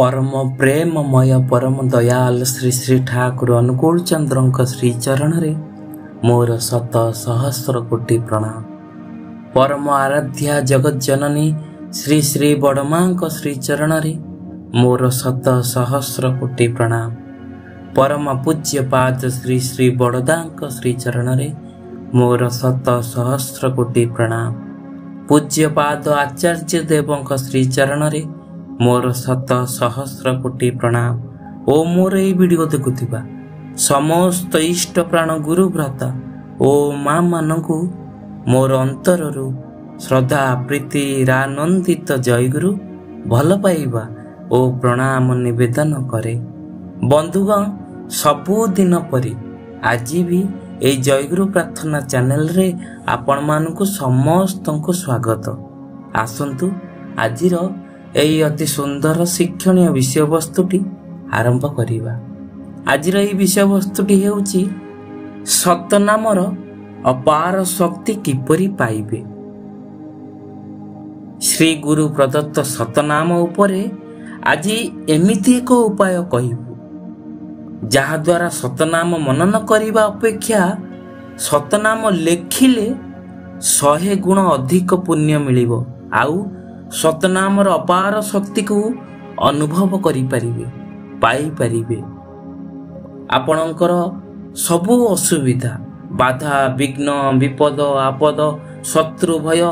परम प्रेममय परम दयाल श्री श्री ठाकुर अनुकूल चंद्र श्री चरण रे मोर शत सहस्र कोटि प्रणाम। परम आराध्या जगत जननी श्री श्री बड़मा श्री चरण रे मोर शत सहस्र कोटि प्रणाम। परम पूज्य पाद श्री श्री बड़दा श्री चरण रे मोर शत सहस्र कोटि प्रणाम। पूज्य पाद आचार्य देव श्री चरण रे मोर शत सहस्र कोटि प्रणाम। ओ मोर ए वीडियो देखुथिबा समस्त इष्ट प्राण गुरु भ्राता ओ माँ मानकु मोर अंतररु श्रद्धा प्रीति रानंदित जय गुरु भल पाइबा ओ प्रणाम निवेदन करे। बंधुगण सबु दिन परि आज भी ए जयगुरु प्रार्थना चैनल रे आपण मानकु समस्तंको स्वागत। आसंतु आजिर एई अति सुंदर शिक्षणीय विषय वस्तुटी आरंभ करिबा। आजिर एई विषय वस्तुटी हेउची सतनामर अपार शक्ति किपरि पाइबे। श्री गुरु प्रदत्त सतनाम उपरे आजी एमिति एक उपाय कहिबु जहा द्वारा सतनाम मनन करिबा अपेक्षा सतनाम लेखिले 100 गुण अधिक पुण्य मिलिबो आउ सतनामर अपार शक्ति को अनुभव करि परिबे पाई परिबे। आपणकर सबु असुविधा बाधा विघ्न विपद आपद शत्रु भय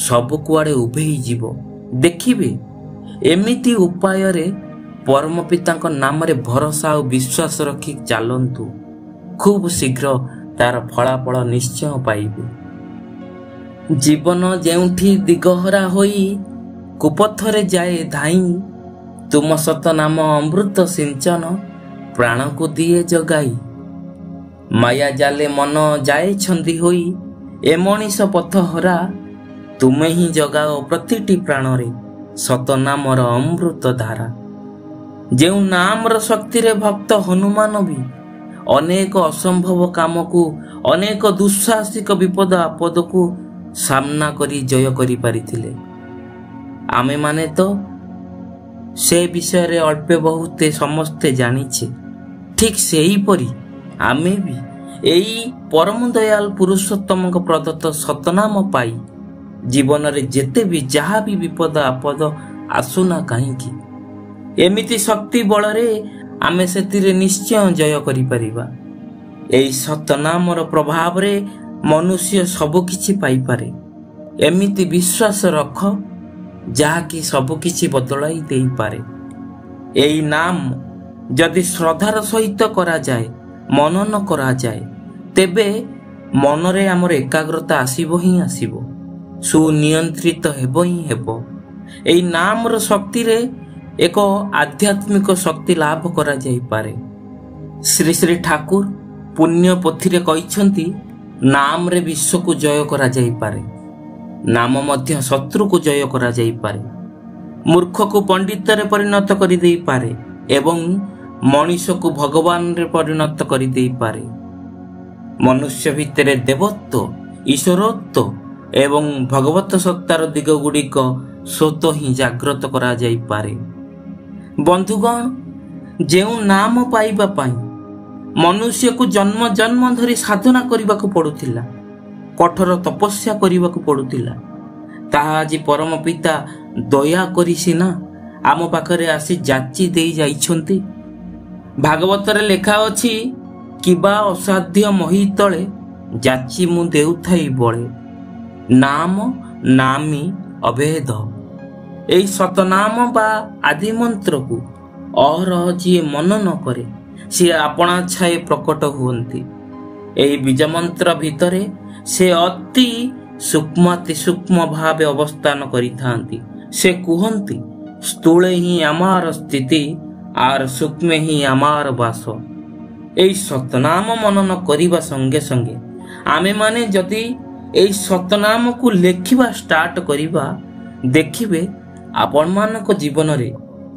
सब कुआडे उभेई जीवो। देखिबे एमिति उपाय रे परम पितांक नाम रे भरोसा और विश्वास रखी चालंतु खूब शीघ्र तार फलाफल निश्चय पाइबे। जीवन जेउठी दिगहरा होई कुपथरे जाए धाई तुम सतनाम अमृत सिंचन प्राण को दिए जगाई। माया जाले मन जाए छंदी होई ए मनीष पथ हरा तुमे ही जगाओ प्रतिटी प्राण रे सतनामर अमृत धारा। जेउ नामर शक्ति रे भक्त हनुमान भी अनेक असंभव काम को अनेक दुस्साहसिक विपद आपद को सामना करी जय करी पारिथिले। आमे माने तो से विषय रे अल्पे बहुते समस्ते जानिछे। ठीक सेही परी आमे भी एई परम दयाल पुरुषोत्तम प्रदत्त सतनाम पाई जीवन रे जेते भी जहा भी विपद आपद आसुना काहींकी एमिति शक्ति बल रे आमे सेतिरे निश्चय जय करि परिबा। एई सतनामर प्रभाव रे मनुष्य सब किछि पाई पारे एमिति विश्वास रख जहा कि सब किछि बदलाई देई पारे। एई नाम जदि श्रद्धार सहित करा जाए मनन करा जाए तेबे मन रे हमर एकाग्रता आसीबो ही आसीबो सुनियंत्रित हेबो ही हेबो। एई नामर शक्ति रे एक आध्यात्मिक शक्ति लाभ करा जाई पारे। श्री श्री ठाकुर पुण्य पोथी रे कहिसंती नाम रे विश्व को जय करा जाई पारे नाम मध्य शत्रु को जय करा जाई पारे मूर्ख को पंडित रे परिणत करि देई पारे एवं मनुष्य को भगवान रे परिणत करि देई पारे। मनुष्य भितरे देवत्व ईश्वरत्व एवं भगवत सत्तार दिग गुड़िक स्वतः ही जागृत करा जाई पारे। बंधुगण जेउ नाम पाइबा पाई मनुष्य को जन्म जन्म धरी साधना करने को पड़ुथिला कठोर तपस्या करने को पड़ुथिला ताहा आज परम पिता दया करी सिना आम पाखरे आसी जाची देई जाइछंती। भागवत रे लेखा अछि किबा असाध्य मही तळे जाची मु देउथाई बळे नाम नामी अभेद। एई सतनाम बा आदि मंत्र को अहरह जी मनन करे सी आपणा छाए प्रकट हुअंती। एई बीज मंत्र भितरे से अति सूक्ष्माति सूक्ष्म भावे अवस्थान करिथांती। से कुहंती स्थूले ही आमार स्थिति आर सूक्ष्म ही आमार वास। एई सतनाम मनन करिबा संगे संगे आमे माने जदि एई सतनाम को लेखिबा स्टार्ट करिबा देखिबे आपण मानक जीवन रे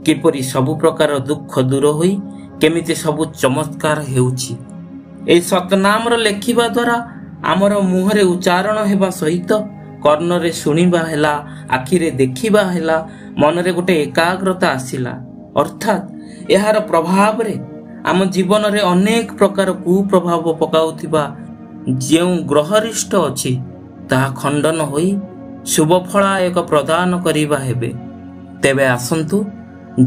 किपरि सब प्रकार दुख दूर होई केमिति सब चमत्कार हेउछि। एई सतनाम रो लेखिबा द्वारा आमर मुहरे उच्चारण हेबा सहित कर्ण रे सुनिबा हेला आखिरे देखिबा हेला मन रे गोटे एकाग्रता आसिला ଅର୍ଥାତ୍ ଏହାର ପ୍ରଭାବରେ ଆମ ଜୀବନରେ ଅନେକ ପ୍ରକାର କୁପ୍ରଭାବ ପକାଉଥିବା ଯେଉଁ ଗ୍ରହରିଷ୍ଟ ଅଛି ତାହା ଖଣ୍ଡନ ହୋଇ ଶୁଭଫଳାୟକ ପ୍ରଦାନ କରିବା ହେବେ। ତେବେ ଆସନ୍ତୁ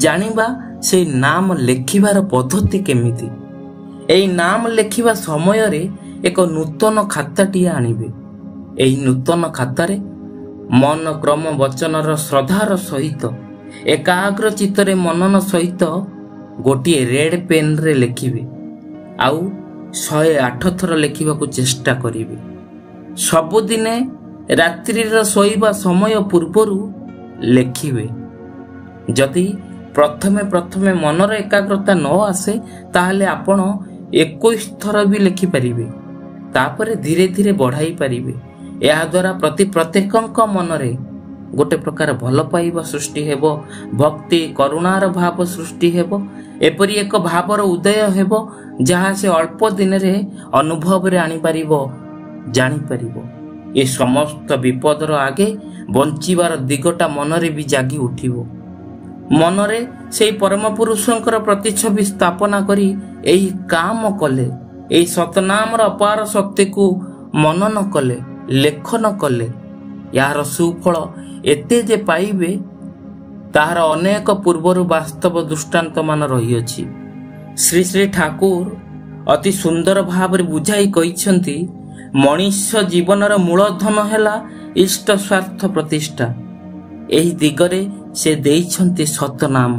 ଜାଣିବା ସେଇ ନାମ ଲେଖିବାର ପଦ୍ଧତି କେମିତି। ଏହି ନାମ ଲେଖିବା ସମୟରେ ଏକ ନୂତନ ଖାତାଟିଏ ଆଣିବେ। ଏହି ନୂତନ ଖାତାରେ ମନ କ୍ରମ ବଚନର ଶ୍ରଦ୍ଧାର ସହିତ ଏକାଗ୍ର ଚିତ୍ତରେ ମନନ ସହିତ ଗୋଟିଏ ରେଡ୍ ପେନ୍ରେ ଲେଖିବେ। ଆଉ 108 ଥର ଲେଖିବାକୁ ଚେଷ୍ଟା କରିବେ। ସବୁଦିନେ ରାତ୍ରିର ଶୋଇବା ସମୟ ପୂର୍ବରୁ ଲେଖିବେ। ଯଦି ପ୍ରଥମେ ମନର ଏକାଗ୍ରତା ନ ଆସେ ତାହେଲେ ଆପଣ 21 ଥର ବି ଲେଖିପାରିବେ। ତାପରେ ଧୀରେ ଧୀରେ ବଢ଼ାଇ ପାରିବେ। ଏହାଦ୍ୱାରା ପ୍ରତ୍ୟେକଙ୍କ ମନରେ ଗୋଟେ ପ୍ରକାର ଭଲ ପାଇବା ସୃଷ୍ଟି ହେବ, ଭକ୍ତି କରୁଣାର ଭାବ ସୃଷ୍ଟି ହେବ। ଏପରି ଏକ ଭାବର ଉଦୟ ହେବ ଯାହା ସେ ଅଳ୍ପ ଦିନରେ ଅନୁଭବରେ ଆଣିପାରିବ, ଜାଣିପାରିବ। ଏ ସମସ୍ତ ବିପଦର ଆଗେ ବଞ୍ଚିବାର ଦିଗଟା ମନରେ ବି ଜାଗି ଉଠିବ। ମନରେ ସେହି ପରମ ପୁରୁଷଙ୍କର ପ୍ରତିଛବି ସ୍ଥାପନା କରି ଏହି କାମ କଲେ, ଏହି ସତନାମର ଅପାର ଶକ୍ତିକୁ ମନନ କଲେ, ଲେଖନ କଲେ, ଏହାର ସୁଫଳ ଏତେ ଯେ ପାଇବେ ତାହାର ଅନେକ ପୂର୍ବରୁ ବାସ୍ତବ ଦୃଷ୍ଟାନ୍ତ ମାନ ରହିଅଛି। ଶ୍ରୀ ଶ୍ରୀ ଠାକୁର ଅତି ସୁନ୍ଦର ଭାବରେ ବୁଝାଇ କହିଛନ୍ତି, ମଣିଷ ଜୀବନର ମୂଳଧନ ହେଲା ଇଷ୍ଟ ସ୍ୱାର୍ଥ ପ୍ରତିଷ୍ଠା। ଏହି ଦିଗରେ ସେ ଦେଇଛନ୍ତି ସତନାମ।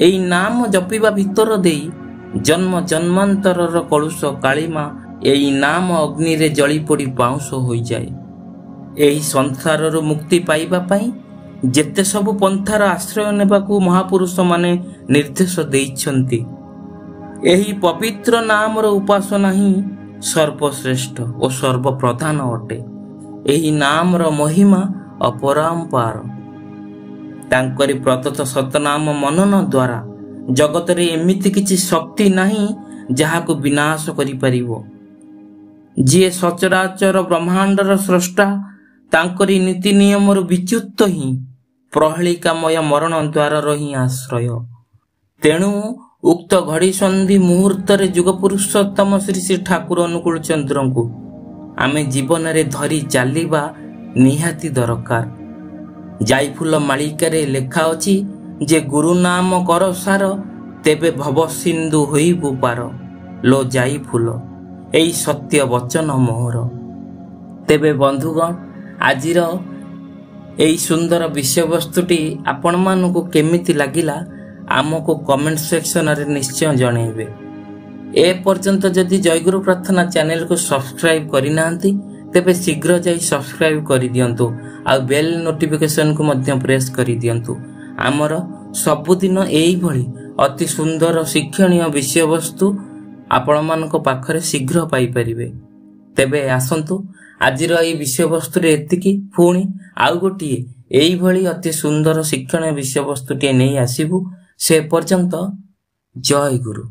ଏହି ନାମ ଜପିବା ଭିତର ଦେଇ ଜନ୍ମ ଜନ୍ମାନ୍ତରର କଳୁଷ କାଳିମା ଏହି ନାମ ଅଗ୍ନିରେ ଜଳି ପୋଡ଼ି ପାଉଁଶ ହୋଇଯାଏ। ଏହି ସଂସାରରୁ ମୁକ୍ତି ପାଇବା ପାଇଁ ଯେତେ ସବୁ ପନ୍ଥାର ଆଶ୍ରୟ ନେବାକୁ ମହାପୁରୁଷମାନେ ନିର୍ଦ୍ଦେଶ ଦେଇଛନ୍ତି, ଏହି ପବିତ୍ର ନାମର ଉପାସନା ହିଁ ସର୍ବଶ୍ରେଷ୍ଠ ଓ ସର୍ବପ୍ରଧାନ ଅଟେ। ଏହି ନାମର ମହିମା ଅପରମ୍ପାର। ତାଙ୍କରି ପ୍ରଦତ୍ତ ସତନାମ ମନନ ଦ୍ୱାରା ଜଗତରେ ଏମିତି କିଛି ଶକ୍ତି ନାହିଁ ଯାହାକୁ ବିନାଶ କରିପାରିବ। ଯିଏ ସଚରାଚର ବ୍ରହ୍ମାଣ୍ଡର ସ୍ରଷ୍ଟା, ତାଙ୍କରି ନୀତି ନିୟମରୁ ବିଚ୍ୟୁତ ହିଁ ପ୍ରହେଳିକାମୟ ମରଣ ଦ୍ୱାରର ହିଁ ଆଶ୍ରୟ। ତେଣୁ ଉକ୍ତ ଘଡ଼ି ସନ୍ଧି ମୁହୂର୍ତ୍ତରେ ଯୁଗପୁରୁଷୋତ୍ତମ ଶ୍ରୀ ଶ୍ରୀ ଠାକୁର ଅନୁକୂଳ ଚନ୍ଦ୍ରଙ୍କୁ ଆମେ ଜୀବନରେ ଧରି ଚାଲିବା ନିହାତି ଦରକାର। ଯାଇଫୁଲ ମାଳିକାରେ ଲେଖା ଅଛି ଯେ ଗୁରୁ ନାମ କର ସାର, ତେବେ ଭବ ସିନ୍ଧୁ ହୋଇବୁ ପାର। ଲୋ ଯାଇଫୁଲ, ଏଇ ସତ୍ୟ ବଚନ ମୋହର। ତେବେ ବନ୍ଧୁଗଣ, ଆଜିର ଏହି ସୁନ୍ଦର ବିଷୟବସ୍ତୁଟି ଆପଣମାନଙ୍କୁ କେମିତି ଲାଗିଲା ଆମକୁ କମେଣ୍ଟ ସେକ୍ସନରେ ନିଶ୍ଚୟ ଜଣାଇବେ। ଏପର୍ଯ୍ୟନ୍ତ ଯଦି ଜୟଗୁରୁ ପ୍ରାର୍ଥନା ଚ୍ୟାନେଲକୁ ସବସ୍କ୍ରାଇବ୍ କରିନାହାନ୍ତି ତେବେ ଶୀଘ୍ର ଯାଇ ସବସ୍କ୍ରାଇବ୍ କରିଦିଅନ୍ତୁ। ଆଉ ବେଲ୍ ନୋଟିଫିକେସନକୁ ମଧ୍ୟ ପ୍ରେସ୍ କରିଦିଅନ୍ତୁ। ଆମର ସବୁଦିନ ଏଇଭଳି ଅତି ସୁନ୍ଦର ଶିକ୍ଷଣୀୟ ବିଷୟବସ୍ତୁ ଆପଣମାନଙ୍କ ପାଖରେ ଶୀଘ୍ର ପାଇପାରିବେ। ତେବେ ଆସନ୍ତୁ ଆଜିର ଏହି ବିଷୟବସ୍ତୁରେ ଏତିକି। ପୁଣି ଆଉ ଗୋଟିଏ ଏଇଭଳି ଅତି ସୁନ୍ଦର ଶିକ୍ଷଣୀୟ ବିଷୟବସ୍ତୁଟିଏ ନେଇ ଆସିବୁ। ସେ ପର୍ଯ୍ୟନ୍ତ ଜୟ ଗୁରୁ।